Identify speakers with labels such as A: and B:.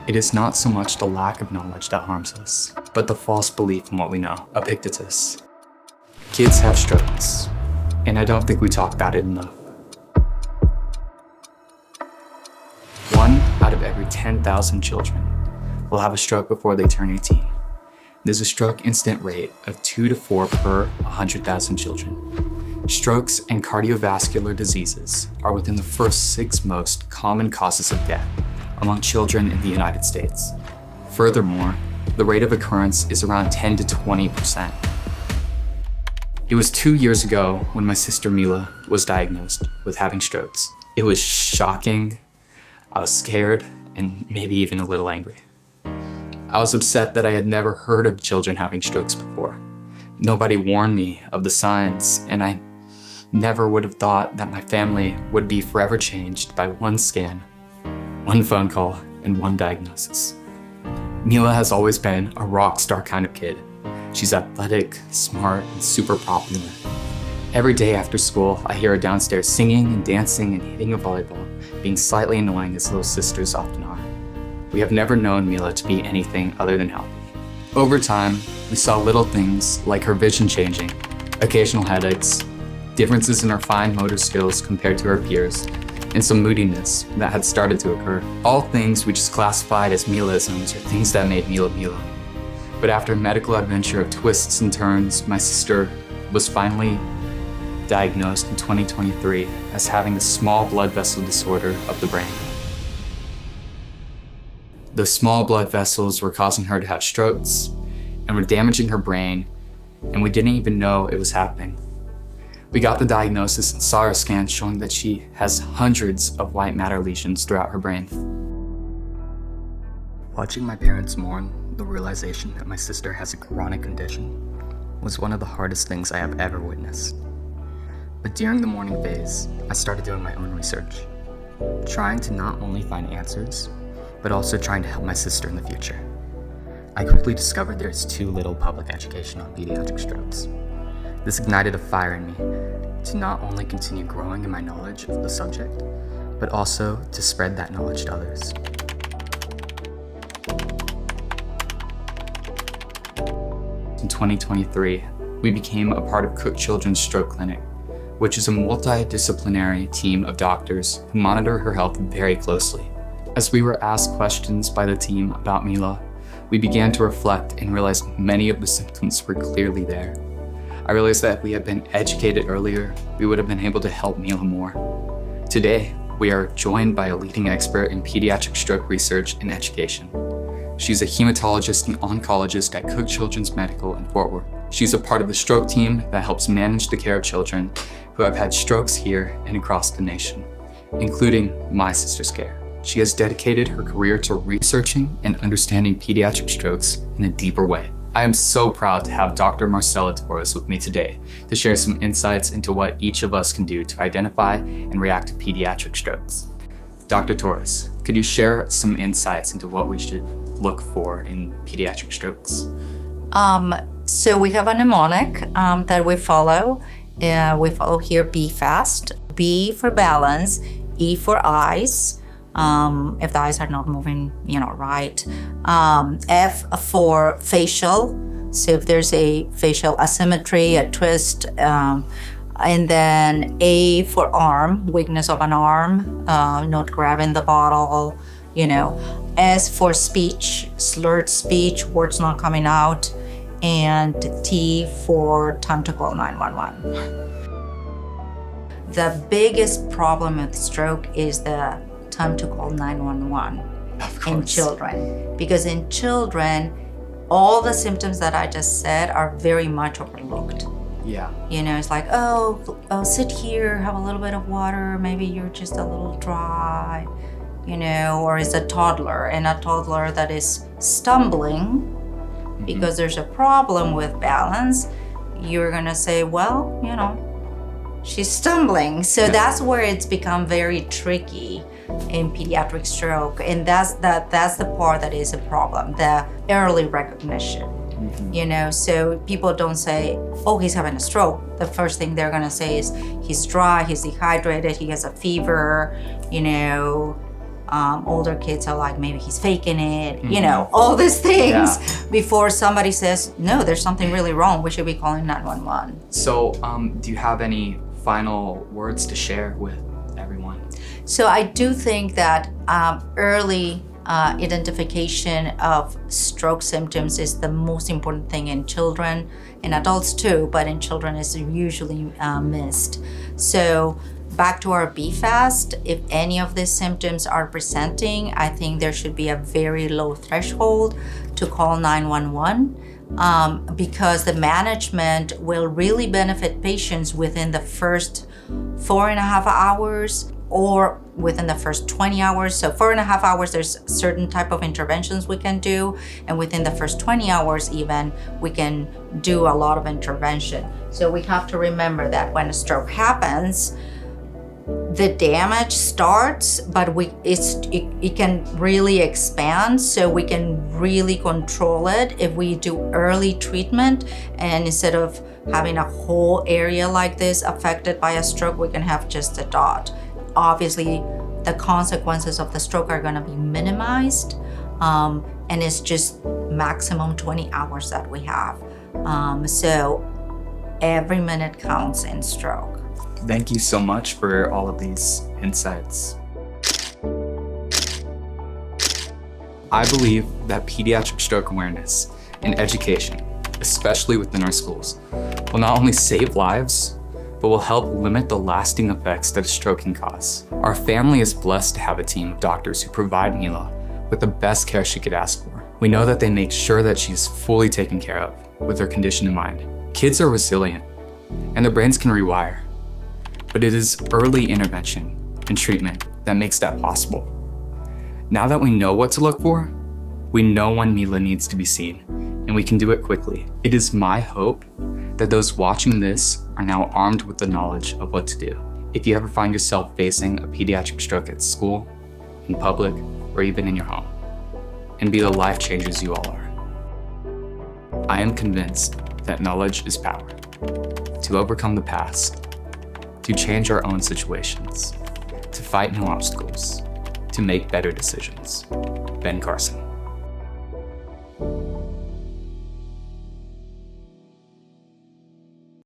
A: It is not so much the lack of knowledge that harms us, but the false belief in what we know. Epictetus. Kids have strokes, and I don't think we talk about it enough. 1 out of every 10,000 children will have a stroke before they turn 18. There's a stroke incident rate of 2 to 4 per 100,000 children. Strokes and cardiovascular diseases are within the first 6 most common causes of death among children in the United States. Furthermore, the rate of occurrence is around 10 to 20%. It was 2 years ago when my sister Mila was diagnosed with having strokes. It was shocking. I was scared and maybe even a little angry. I was upset that I had never heard of children having strokes before. Nobody warned me of the signs, and I never would have thought that my family would be forever changed by one scan, one phone call, and one diagnosis. Mila has always been a rock star kind of kid. She's athletic, smart, and super popular. Every day after school, I hear her downstairs singing and dancing and hitting a volleyball, being slightly annoying as little sisters often are. We have never known Mila to be anything other than healthy. Over time, we saw little things like her vision changing, occasional headaches, differences in her fine motor skills compared to her peers, and some moodiness that had started to occur. All things we just classified as Milaisms or things that made Mila Mila. But after a medical adventure of twists and turns, my sister was finally diagnosed in 2023 as having a small blood vessel disorder of the brain. The small blood vessels were causing her to have strokes and were damaging her brain, and we didn't even know it was happening. We got the diagnosis and saw her scan showing that she has hundreds of white matter lesions throughout her brain. Watching my parents mourn the realization that my sister has a chronic condition was one of the hardest things I have ever witnessed. But during the mourning phase, I started doing my own research, trying to not only find answers, but also trying to help my sister in the future. I quickly discovered there is too little public education on pediatric strokes. This ignited a fire in me to not only continue growing in my knowledge of the subject, but also to spread that knowledge to others. In 2023, we became a part of Cook Children's Stroke Clinic, which is a multidisciplinary team of doctors who monitor her health very closely. As we were asked questions by the team about Mila, we began to reflect and realize many of the symptoms were clearly there. I realized that if we had been educated earlier, we would have been able to help Mila more. Today, we are joined by a leading expert in pediatric stroke research and education. She's a hematologist and oncologist at Cook Children's Medical in Fort Worth. She's a part of the stroke team that helps manage the care of children who have had strokes here and across the nation, including my sister's care. She has dedicated her career to researching and understanding pediatric strokes in a deeper way. I am so proud to have Dr. Marcela Torres with me today to share some insights into what each of us can do to identify and react to pediatric strokes. Dr. Torres, could you share some insights into what we should look for in pediatric strokes?
B: So we have a mnemonic that we follow. We follow here BFAST. B for balance, E for eyes. If the eyes are not moving, right. F for facial. So if there's a facial asymmetry, a twist, and then A for arm, weakness of an arm, not grabbing the bottle, S for speech, slurred speech, words not coming out, and T for time to call 911. The biggest problem with stroke is the time to call 911 in children. Because in children, all the symptoms that I just said are very much overlooked.
A: Yeah.
B: It's like, oh, sit here, have a little bit of water, maybe you're just a little dry, or it's a toddler, and a toddler that is stumbling because there's a problem with balance, you're gonna say, well, she's stumbling. So that's where it's become very tricky in pediatric stroke, and that's the part that is a problem, the early recognition. So people don't say, oh, he's having a stroke. The first thing they're gonna say is he's dry, he's dehydrated, he has a fever, older kids are like, maybe he's faking it, you know, all these things before somebody says, no, there's something really wrong. We should be calling 911.
A: So, do you have any final words to share with everyone?
B: So I do think that early identification of stroke symptoms is the most important thing in children, in adults too, but in children is usually missed. So back to our BFAST, if any of these symptoms are presenting, I think there should be a very low threshold to call 911 because the management will really benefit patients within the first 4.5 hours or within the first 20 hours. So 4.5 hours, there's certain type of interventions we can do. And within the first 20 hours even, we can do a lot of intervention. So we have to remember that when a stroke happens, the damage starts, but it can really expand, so we can really control it if we do early treatment. And instead of having a whole area like this affected by a stroke, we can have just a dot. Obviously, the consequences of the stroke are going to be minimized, and it's just maximum 20 hours that we have. So every minute counts in stroke.
A: Thank you so much for all of these insights. I believe that pediatric stroke awareness and education, especially within our schools, will not only save lives, but will help limit the lasting effects that a stroke can cause. Our family is blessed to have a team of doctors who provide Mila with the best care she could ask for. We know that they make sure that she is fully taken care of with her condition in mind. Kids are resilient, and their brains can rewire. But it is early intervention and treatment that makes that possible. Now that we know what to look for, we know when Mila needs to be seen, and we can do it quickly. It is my hope that those watching this are now armed with the knowledge of what to do. If you ever find yourself facing a pediatric stroke at school, in public, or even in your home, and be the life changers you all are. I am convinced that knowledge is power. To overcome the past, to change our own situations, to fight new obstacles, to make better decisions. Ben Carson.